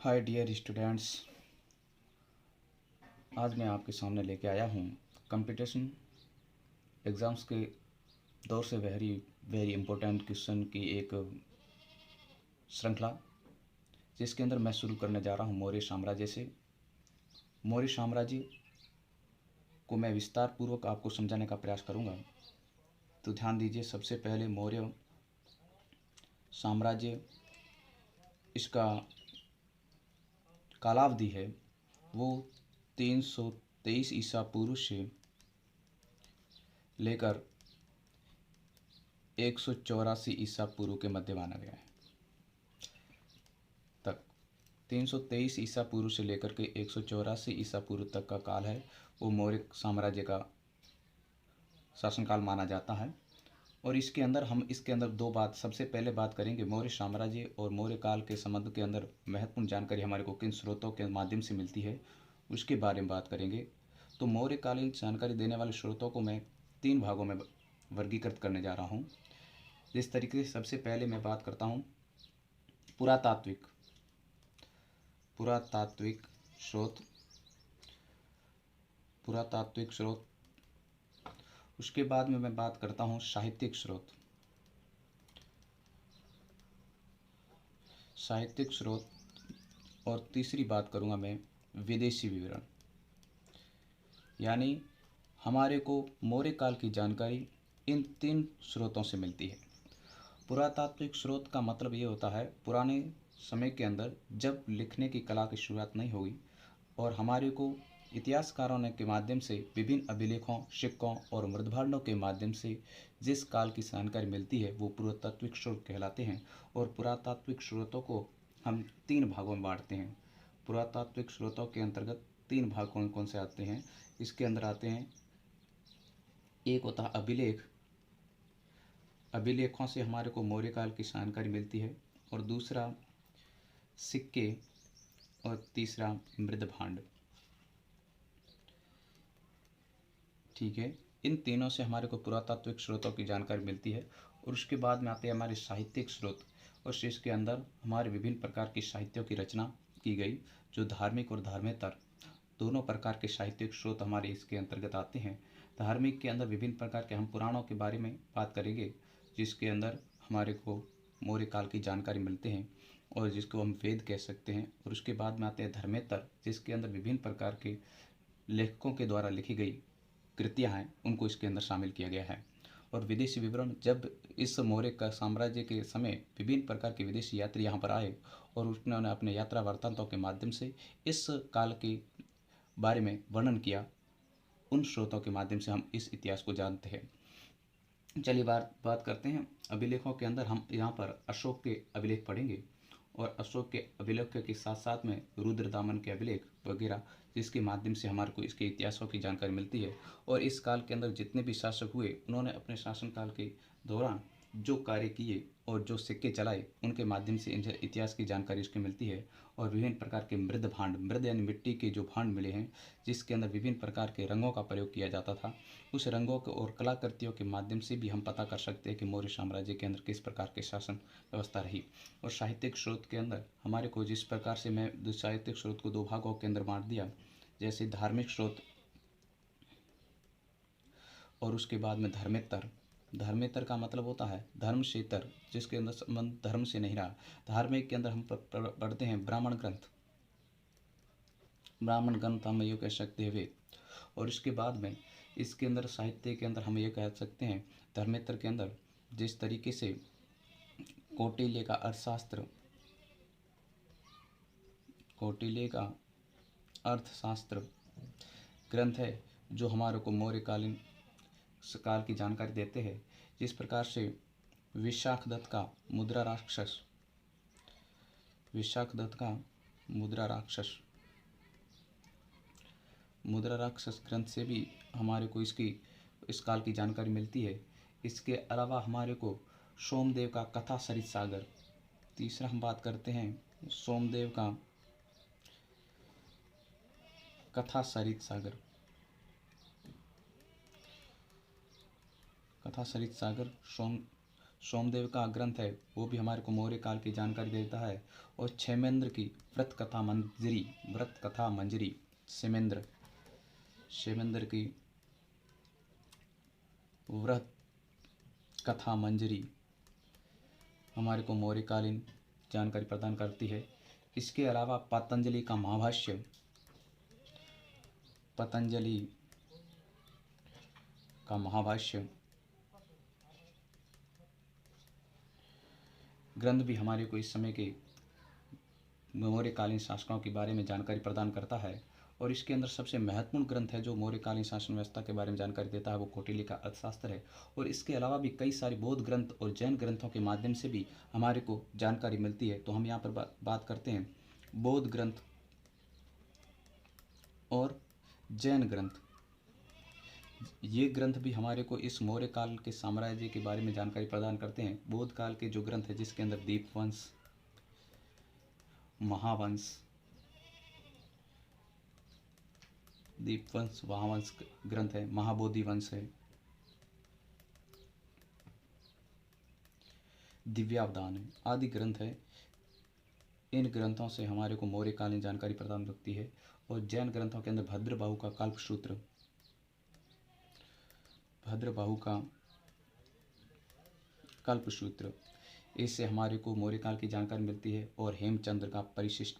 Hi dear students, आज मैं आपके सामने लेके आया हूँ कंपटीशन एग्ज़ाम्स के दौर से वेरी वेरी इम्पोर्टेंट क्वेश्चन की एक श्रृंखला, जिसके अंदर मैं शुरू करने जा रहा हूँ मौर्य साम्राज्य से। मौर्य साम्राज्य को मैं विस्तार पूर्वक आपको समझाने का प्रयास करूँगा। तो ध्यान दीजिए, सबसे पहले मौर्य साम्राज्य, इसका कालावधि है वो 323 ईसा पूर्व से लेकर 184 ईसा पूर्व के मध्य माना गया है। तक 323 ईसा पूर्व से लेकर के 184 ईसा पूर्व तक का काल है, वो मौर्य साम्राज्य का शासनकाल माना जाता है। और इसके अंदर दो बात, सबसे पहले बात करेंगे मौर्य साम्राज्य और मौर्य काल के संबंध के अंदर महत्वपूर्ण जानकारी हमारे को किन स्रोतों के माध्यम से मिलती है, उसके बारे में बात करेंगे। तो मौर्यकालीन जानकारी देने वाले स्रोतों को मैं 3 भागों में वर्गीकृत करने जा रहा हूँ। जिस तरीके से सबसे पहले मैं बात करता हूँ पुरातात्विक स्रोत, उसके बाद में मैं बात करता हूँ साहित्यिक स्रोत, और तीसरी बात करूँगा मैं विदेशी विवरण। यानी हमारे को मौर्य काल की जानकारी इन 3 स्रोतों से मिलती है। पुरातात्विक स्रोत का मतलब ये होता है पुराने समय के अंदर जब लिखने की कला की शुरुआत नहीं हुई, और हमारे को इतिहासकारों ने के माध्यम से विभिन्न अभिलेखों, सिक्कों और मृदभांडों के माध्यम से जिस काल की जानकारी मिलती है वो पुरातात्विक स्रोत कहलाते हैं। और पुरातात्विक स्रोतों को हम 3 भागों में बांटते हैं। पुरातात्विक स्रोतों के अंतर्गत 3 भाग कौन कौन से आते हैं? इसके अंदर आते हैं, एक होता है अभिलेखों से हमारे को मौर्य काल की जानकारी मिलती है, और दूसरा सिक्के, और तीसरा मृदभांड। ठीक है, इन तीनों से हमारे को पुरातात्विक स्रोतों की जानकारी मिलती है। और उसके बाद में आते हैं हमारे साहित्यिक स्रोत, और इसके अंदर हमारे विभिन्न प्रकार की साहित्यों की रचना की गई, जो धार्मिक और धर्मेतर दोनों प्रकार के साहित्यिक स्रोत हमारे इसके अंतर्गत आते हैं। धार्मिक के अंदर विभिन्न प्रकार के हम पुराणों के बारे में बात करेंगे, जिसके अंदर हमारे को मौर्य काल की जानकारी मिलते हैं, और जिसको हम वेद कह सकते हैं। और उसके बाद में आते हैं धर्मेतर, जिसके अंदर विभिन्न प्रकार के लेखकों के द्वारा लिखी गई कृतियाँ हैं, उनको इसके अंदर शामिल किया गया है। और विदेशी विवरण, जब इस मौर्य का साम्राज्य के समय विभिन्न प्रकार के विदेशी यात्री यहाँ पर आए, और उन्होंने अपने यात्रा वृत्तांतों के माध्यम से इस काल के बारे में वर्णन किया, उन स्रोतों के माध्यम से हम इस इतिहास को जानते हैं। चलिए बात करते हैं अभिलेखों के अंदर। हम यहाँ पर अशोक के अभिलेख पढ़ेंगे, और अशोक के अभिलेख के साथ साथ में रुद्रदामन के अभिलेख वगैरह, जिसके माध्यम से हमारे को इसके इतिहासों की जानकारी मिलती है। और इस काल के अंदर जितने भी शासक हुए, उन्होंने अपने शासनकाल के दौरान जो कार्य किए और जो सिक्के चलाए, उनके माध्यम से इतिहास की जानकारी इसकी मिलती है। और विभिन्न प्रकार के मृद यानी मिट्टी के जो भांड मिले हैं, जिसके अंदर विभिन्न प्रकार के रंगों का प्रयोग किया जाता था, उस रंगों के और कलाकृतियों के माध्यम से भी हम पता कर सकते हैं कि मौर्य साम्राज्य के अंदर किस प्रकार की शासन व्यवस्था रही। और साहित्यिक स्रोत के अंदर हमारे को जिस प्रकार से मैं साहित्यिक स्रोत को 2 भागों के अंदर बांट दिया, जैसे धार्मिक स्रोत और उसके बाद में धर्मेतर का मतलब होता है धर्म से तर, जिसके अंदर संबंध धर्म से नहीं रहा। धार्मिक के अंदर हम पढ़ते हैं ब्राह्मण ग्रंथ हम ये कह सकते हैं वेद। और इसके बाद में इसके अंदर साहित्य के अंदर हम ये कह सकते हैं धर्मेतर के अंदर जिस तरीके से कौटिल्य का अर्थशास्त्र ग्रंथ है, जो हमारे को मौर्यकालीन काल की जानकारी देते हैं। जिस प्रकार से विशाखदत्त का मुद्रा राक्षस ग्रंथ से भी हमारे को इस काल की जानकारी मिलती है। इसके अलावा हमारे को सोमदेव का कथा सरित सागर, तीसरा हम बात करते हैं सोमदेव का कथा सरित सागर सोमदेव का ग्रंथ है वो भी हमारे को मौर्य काल की जानकारी देता है। और क्षेमेंद्र की व्रत कथा मंजरी क्षेमेंद्र की व्रत कथा मंजरी हमारे को मौर्यकालीन जानकारी प्रदान करती है। इसके अलावा पतंजलि का महाभाष्य ग्रंथ भी हमारे को इस समय के मौर्यकालीन शासकों के बारे में जानकारी प्रदान करता है। और इसके अंदर सबसे महत्वपूर्ण ग्रंथ है जो मौर्यकालीन शासन व्यवस्था के बारे में जानकारी देता है वो कौटिल्य का अर्थशास्त्र है। और इसके अलावा भी कई सारे बौद्ध ग्रंथ और जैन ग्रंथों के माध्यम से भी हमारे को जानकारी मिलती है। तो हम यहाँ पर बात करते हैं बौद्ध ग्रंथ और जैन ग्रंथ। ये ग्रंथ भी हमारे को इस मौर्य काल के साम्राज्य के बारे में जानकारी प्रदान करते हैं। बौद्ध काल के जो ग्रंथ है जिसके अंदर दीपवंश, महावंश ग्रंथ है, महाबोधि वंश है, दिव्यावदान है आदि ग्रंथ है। इन ग्रंथों से हमारे को मौर्यकालीन जानकारी प्रदान करती है। और जैन ग्रंथों के अंदर भद्रबाहु का कल्पसूत्र इससे हमारे को मौर्यकाल की जानकारी मिलती है। और हेमचंद्र का परिशिष्ट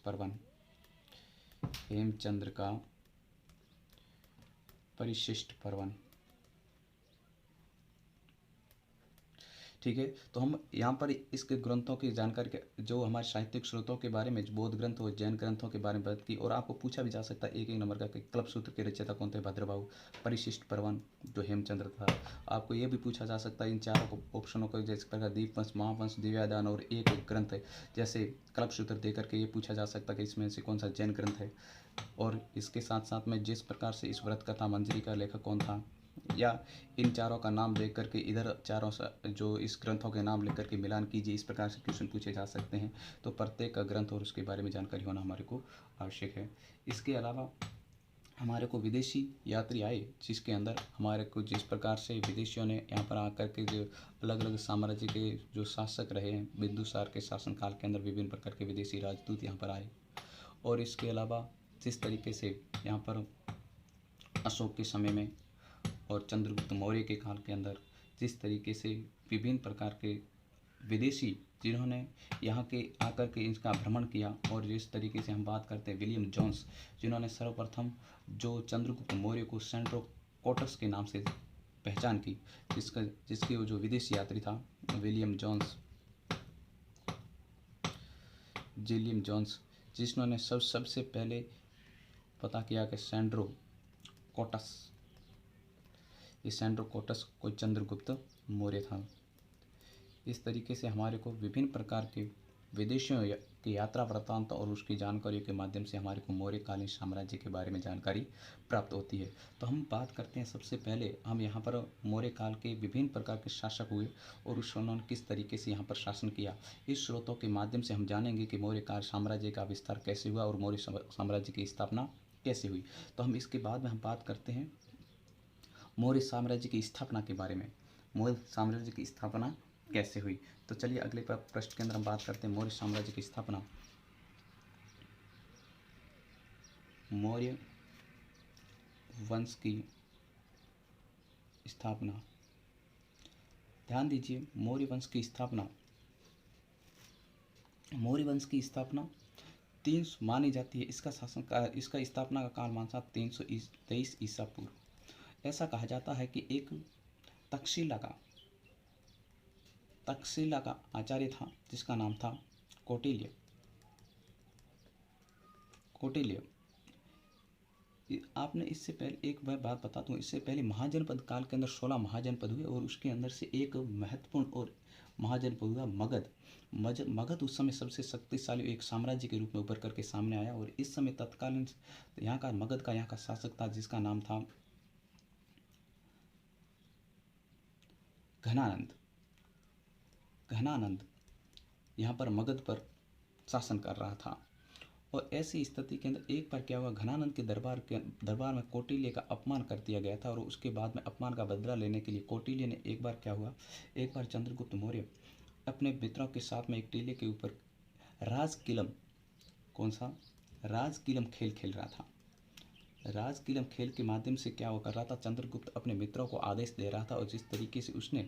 पर्वन। ठीक है, तो हम यहाँ पर इसके ग्रंथों की जानकारी के जो हमारे साहित्यिक स्रोतों के बारे में बौद्ध ग्रंथ और जैन ग्रंथों के बारे में बात की। और आपको पूछा भी जा सकता है एक नंबर का कि कल्पसूत्र के रचयिता कौन थे? भद्रबाहु। परिशिष्ट पर्वन जो हेमचंद्र था। आपको ये भी पूछा जा सकता है इन चारों ऑप्शनों को जैसे प्रकार दीपवंश, महावंश, दिव्यादान और एक ग्रंथ है जैसे कल्पसूत्र दे करके ये पूछा जा सकता है कि इसमें से कौन सा जैन ग्रंथ है। और इसके साथ साथ में जिस प्रकार से इस व्रत कथा मंजरी का लेखक कौन था, या इन चारों का नाम देख करके इधर चारों जो इस ग्रंथों के नाम लिख करके मिलान कीजिए, इस प्रकार से क्वेश्चन पूछे जा सकते हैं। तो प्रत्येक का ग्रंथ और उसके बारे में जानकारी होना हमारे को आवश्यक है। इसके अलावा हमारे को विदेशी यात्री आए जिसके अंदर हमारे को जिस प्रकार से विदेशियों ने यहाँ पर आकर के जो अलग अलग साम्राज्य के जो शासक रहे हैं, बिंदुसार के शासनकाल के अंदर विभिन्न प्रकार के विदेशी राजदूत यहाँ पर आए। और इसके अलावा जिस तरीके से यहाँ पर अशोक के समय में और चंद्रगुप्त मौर्य के काल के अंदर जिस तरीके से विभिन्न प्रकार के विदेशी जिन्होंने यहाँ के आकर के इसका भ्रमण किया। और जिस तरीके से हम बात करते हैं विलियम जोन्स जिन्होंने सर्वप्रथम जो चंद्रगुप्त मौर्य को सेंट्रो कोटस के नाम से पहचान की, जिसके वो जो विदेशी यात्री था विलियम जोन्स जिन्होंने सबसे पहले पता किया कि सेंट्रो कोटस कोई चंद्रगुप्त मौर्य था। इस तरीके से हमारे को विभिन्न प्रकार के विदेशियों की यात्रा वृत्तांत और उसकी जानकारियों के माध्यम से हमारे को मौर्यकालीन साम्राज्य के बारे में जानकारी प्राप्त होती है। तो हम बात करते हैं सबसे पहले हम यहाँ पर मौर्य काल के विभिन्न प्रकार के शासक हुए और उन्होंने किस तरीके से यहाँ पर शासन किया। इस स्रोतों के माध्यम से हम जानेंगे कि मौर्यकाल साम्राज्य का विस्तार कैसे हुआ और मौर्य साम्राज्य की स्थापना कैसे हुई। तो हम इसके बाद में हम बात करते हैं मौर्य साम्राज्य की स्थापना के बारे में। मौर्य साम्राज्य की स्थापना कैसे हुई? तो चलिए अगले प्रश्न के अंदर हम बात करते हैं मौर्य साम्राज्य की स्थापना। मौर्य वंश की स्थापना, ध्यान दीजिए मौर्य वंश की स्थापना 300 मानी जाती है। इसका स्थापना का काल मानसा 323 ईसा पूर्व। ऐसा कहा जाता है कि एक तक्षशिला का आचार्य था जिसका नाम था कौटिल्य। आपने इससे पहले एक बात बता दूं, इससे पहले महाजनपद काल के अंदर 16 महाजनपद हुए और उसके अंदर से एक महत्वपूर्ण और महाजनपद हुआ मगध उस समय सबसे शक्तिशाली एक साम्राज्य के रूप में उभर करके सामने आया। और इस समय तत्कालीन मगध का यहाँ का शासक था जिसका नाम था घनानंद यहाँ पर मगध पर शासन कर रहा था। और ऐसी स्थिति के अंदर एक बार क्या हुआ, घनानंद के दरबार में कौटिल्य का अपमान कर दिया गया था और उसके बाद में अपमान का बदला लेने के लिए कौटिल्य ने एक बार क्या हुआ, एक बार चंद्रगुप्त मौर्य अपने मित्रों के साथ में एक टीले के ऊपर राजकिलम, कौन सा राजकिलम खेल खेल रहा था। राजकिलम खेल के माध्यम से क्या कर रहा था, चंद्रगुप्त अपने मित्रों को आदेश दे रहा था और जिस तरीके से उसने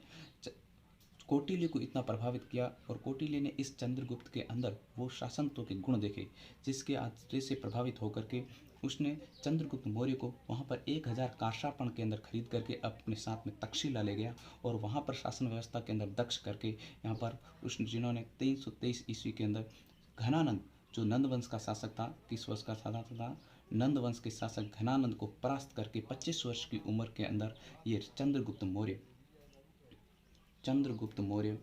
कौटिल्य को इतना प्रभावित किया और कौटिल्य ने इस चंद्रगुप्त के अंदर वो शासनत्व के गुण देखे, जिसके आदेश से प्रभावित होकर के उसने चंद्रगुप्त मौर्य को वहाँ पर 1000 कांसापण के अंदर खरीद करके अपने साथ में तक्षशिला ले गया और वहाँ पर शासन व्यवस्था के अंदर दक्ष करके यहाँ पर उसने, जिन्होंने 323 ईस्वी के अंदर घनानंद, जो नंद वंश का शासक था, किस वंश का शासक था, नंद वंश के शासक घनानंद को परास्त करके 25 वर्ष की उम्र के अंदर ये चंद्रगुप्त मौर्य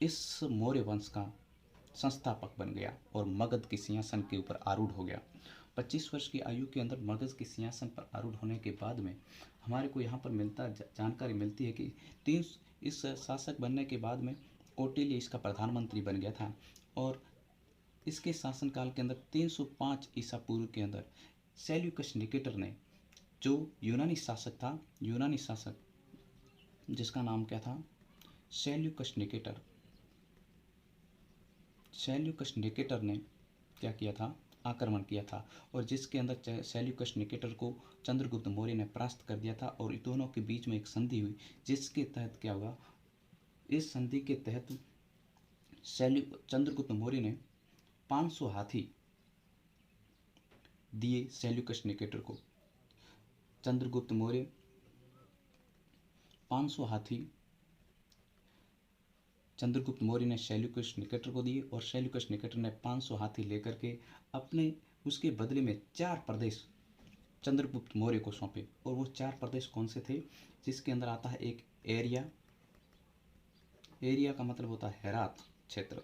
इस मौर्य वंश का संस्थापक बन गया और मगध के सिंहासन के ऊपर आरूढ़ हो गया। 25 वर्ष की आयु के अंदर मगध के सिंहासन पर आरूढ़ होने के बाद में हमारे को यहाँ पर जानकारी मिलती है कि इस शासक बनने के बाद में कौटिल्य इसका प्रधानमंत्री बन गया था और इसके शासनकाल के अंदर 305 ईसा पूर्व के अंदर सेल्यूकस निकेटर ने, जो यूनानी शासक जिसका नाम क्या था, सेल्यूकस निकेटर ने क्या किया था, आक्रमण किया था और जिसके अंदर सेल्यूकस निकेटर को चंद्रगुप्त मौर्य ने परास्त कर दिया था और इन दोनों के बीच में एक संधि हुई, जिसके तहत क्या हुआ, इस संधि के तहत चंद्रगुप्त मौर्य ने 500 हाथी दिए सेल्यूकस निकेटर को। चंद्रगुप्त मौर्य 500 हाथी चंद्रगुप्त मौर्य ने सेल्यूकस निकेटर को दिए और सेल्यूकस निकेटर ने 500 हाथी लेकर के अपने उसके बदले में 4 प्रदेश चंद्रगुप्त मौर्य को सौंपे। और वो 4 प्रदेश कौन से थे, जिसके अंदर आता है एक एरिया का मतलब होता है हेरात क्षेत्र,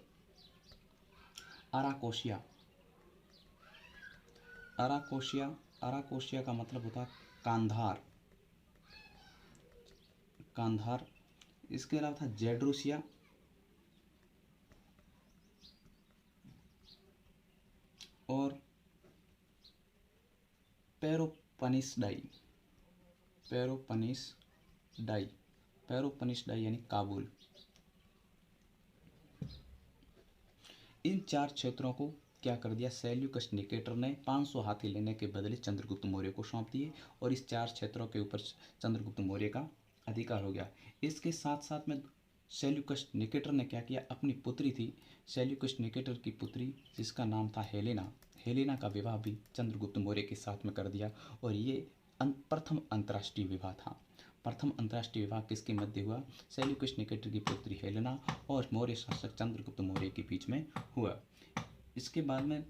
अराकोशिया का मतलब होता है कांधार, इसके अलावा था जेड्रोसिया और पेरोपनिसडाई यानी काबुल। इन 4 क्षेत्रों को क्या कर दिया, सेल्यूकस निकेटर ने 500 हाथी लेने के बदले चंद्रगुप्त मौर्य को सौंप दिए और इस 4 क्षेत्रों के ऊपर चंद्रगुप्त मौर्य का अधिकार हो गया। इसके साथ साथ में सेल्यूकस निकेटर ने क्या किया, अपनी पुत्री थी, सेल्यूकस निकेटर की पुत्री जिसका नाम था हेलेना का विवाह भी चंद्रगुप्त मौर्य के साथ में कर दिया और ये प्रथम अंतर्राष्ट्रीय विवाह था। प्रथम अंतर्राष्ट्रीय विवाह किसके मध्य हुआ, सेल्यूकस निकेटर की पुत्री हेलेना और मौर्य शासक चंद्रगुप्त मौर्य के बीच में हुआ। इसके बाद में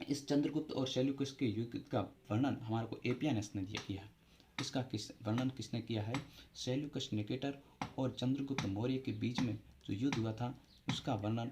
इस चंद्रगुप्त और सेल्यूकस के युद्ध का वर्णन हमारे को एपियानस ने किया है। इसका वर्णन किसने किया है, सेल्यूकस निकेटर और चंद्रगुप्त मौर्य के बीच में जो युद्ध हुआ था उसका वर्णन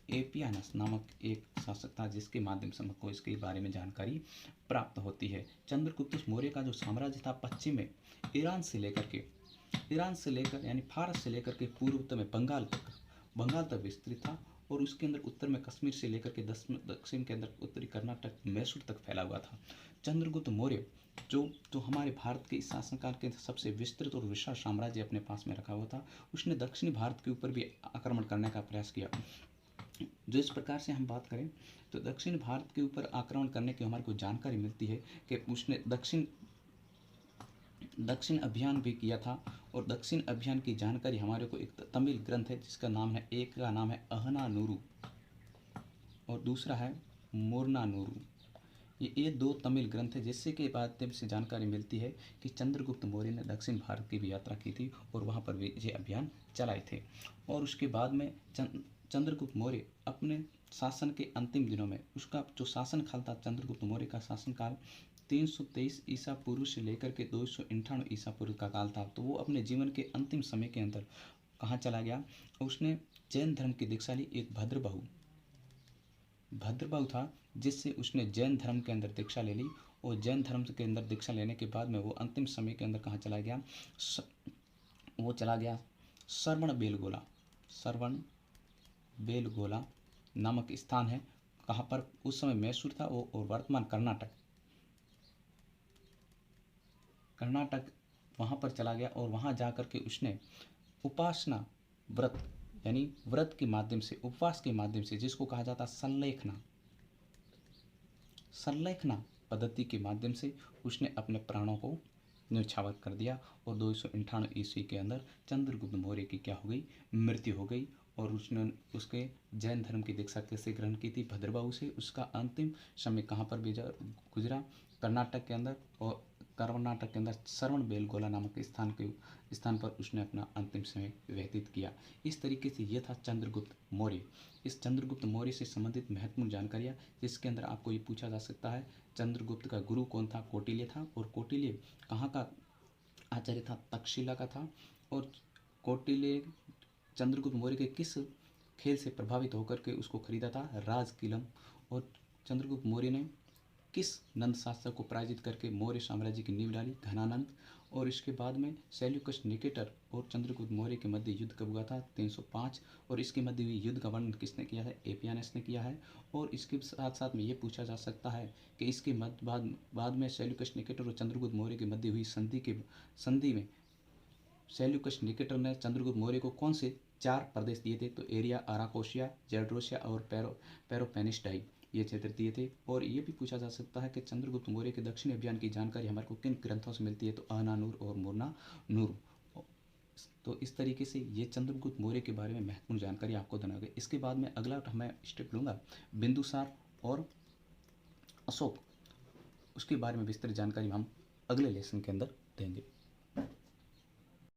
एपियानस नामक एक शासक था, जिसके माध्यम से हमको इसके बारे में जानकारी प्राप्त होती है। चंद्रगुप्त मौर्य का जो साम्राज्य था पश्चिम में ईरान से लेकर यानी फारस से लेकर के पूर्व में बंगाल तक विस्तृत था और उसके अंदर उत्तर में कश्मीर से लेकर के दक्षिण के अंदर उत्तरी कर्नाटक मैसूर तक फैला हुआ था। चंद्रगुप्त मौर्य जो हमारे भारत के इस शासनकाल के सबसे विस्तृत और विशाल साम्राज्य अपने पास में रखा हुआ था, उसने दक्षिणी भारत के ऊपर भी आक्रमण करने का प्रयास किया। जो इस प्रकार से हम बात करें तो दक्षिण भारत के ऊपर आक्रमण करने की हमारे को जानकारी मिलती है कि उसने दक्षिण अभियान भी किया था और दक्षिण अभियान की जानकारी हमारे को एक तमिल ग्रंथ है जिसका नाम है, एक का नाम है अहनानूरू और दूसरा है मोरनानूरू। ये 2 तमिल ग्रंथ है जिससे के माध्यम से जानकारी मिलती है कि चंद्रगुप्त मौर्य ने दक्षिण भारत की भी यात्रा की थी और वहाँ पर विजय अभियान चलाए थे। और उसके बाद में चंद्रगुप्त मौर्य अपने शासन के अंतिम दिनों में, उसका जो शासनकाल था चंद्रगुप्त मौर्य का शासनकाल 323 ईसा पूर्व से लेकर के 298 ईसा पूर्व का काल था। तो वो अपने जीवन के अंतिम समय के अंदर कहाँ चला गया, उसने जैन धर्म की दीक्षा ली। एक भद्रबाहु था जिससे उसने जैन धर्म के अंदर दीक्षा ले ली और जैन धर्म के अंदर दीक्षा लेने के बाद में वो अंतिम समय के अंदर कहाँ चला गया, वो चला गया श्रवण बेलगोला नामक स्थान है कहाँ पर उस समय मैसूर था और वर्तमान कर्नाटक, कर्नाटक वहाँ पर चला गया और वहाँ जा कर के उसने उपासना व्रत यानी व्रत के माध्यम से, उपवास के माध्यम से, जिसको कहा जाता संलेखना, संलेखना पद्धति के माध्यम से उसने अपने प्राणों को न्यौछावर कर दिया और 298 ईस्वी के अंदर चंद्रगुप्त मौर्य की क्या हो गई, मृत्यु हो गई। और उसने उसके जैन धर्म की दीक्षा कैसे ग्रहण की थी, भद्रबाहु से। उसका अंतिम समय कहाँ पर गुजरा, कर्नाटक के अंदर, और कर्नाटक के अंदर श्रवण बेलगोला नामक स्थान पर उसने अपना अंतिम समय व्यतीत किया। इस तरीके से यह था चंद्रगुप्त मौर्य। इस चंद्रगुप्त मौर्य से संबंधित महत्वपूर्ण जानकारियाँ, जिसके अंदर आपको ये पूछा जा सकता है चंद्रगुप्त का गुरु कौन था, कौटिल्य था, और कौटिल्य कहाँ का आचार्य था, तक्षशिला का था। और कौटिल्य चंद्रगुप्त मौर्य के किस खेल से प्रभावित होकर के उसको खरीदा था, राजकिलम। और चंद्रगुप्त मौर्य ने किस नंद शासक को पराजित करके मौर्य साम्राज्य की नींव डाली, घनानंद। और इसके बाद में सेल्यूकस निकेटर और चंद्रगुप्त मौर्य के मध्य युद्ध कब हुआ था, 305। और इसके मध्य हुई युद्ध का वर्णन किसने किया है, एपियानस ने किया है। और इसके साथ साथ में ये पूछा जा सकता है कि इसके बाद में सेल्यूकस निकेटर और चंद्रगुप्त मौर्य के मध्य हुई संधि में सेल्यूकस निकेटर ने चंद्रगुप्त मौर्य को कौन से 4 प्रदेश दिए थे, तो एरिया, अराकोशिया, जेड्रोसिया और पेरोपेनिस्टाई, ये क्षेत्र दिए थे। और ये भी पूछा जा सकता है कि चंद्रगुप्त मौर्य के दक्षिणी अभियान की जानकारी हमारे को किन ग्रंथों से मिलती है, तो अहनानूर और मुरनानूर। तो इस तरीके से ये चंद्रगुप्त मौर्य के बारे में महत्वपूर्ण जानकारी आपको देना होगी। इसके बाद में अगला मैं स्टेप लूँगा बिंदुसार और अशोक, उसके बारे में विस्तृत जानकारी हम अगले लेसन के अंदर देंगे।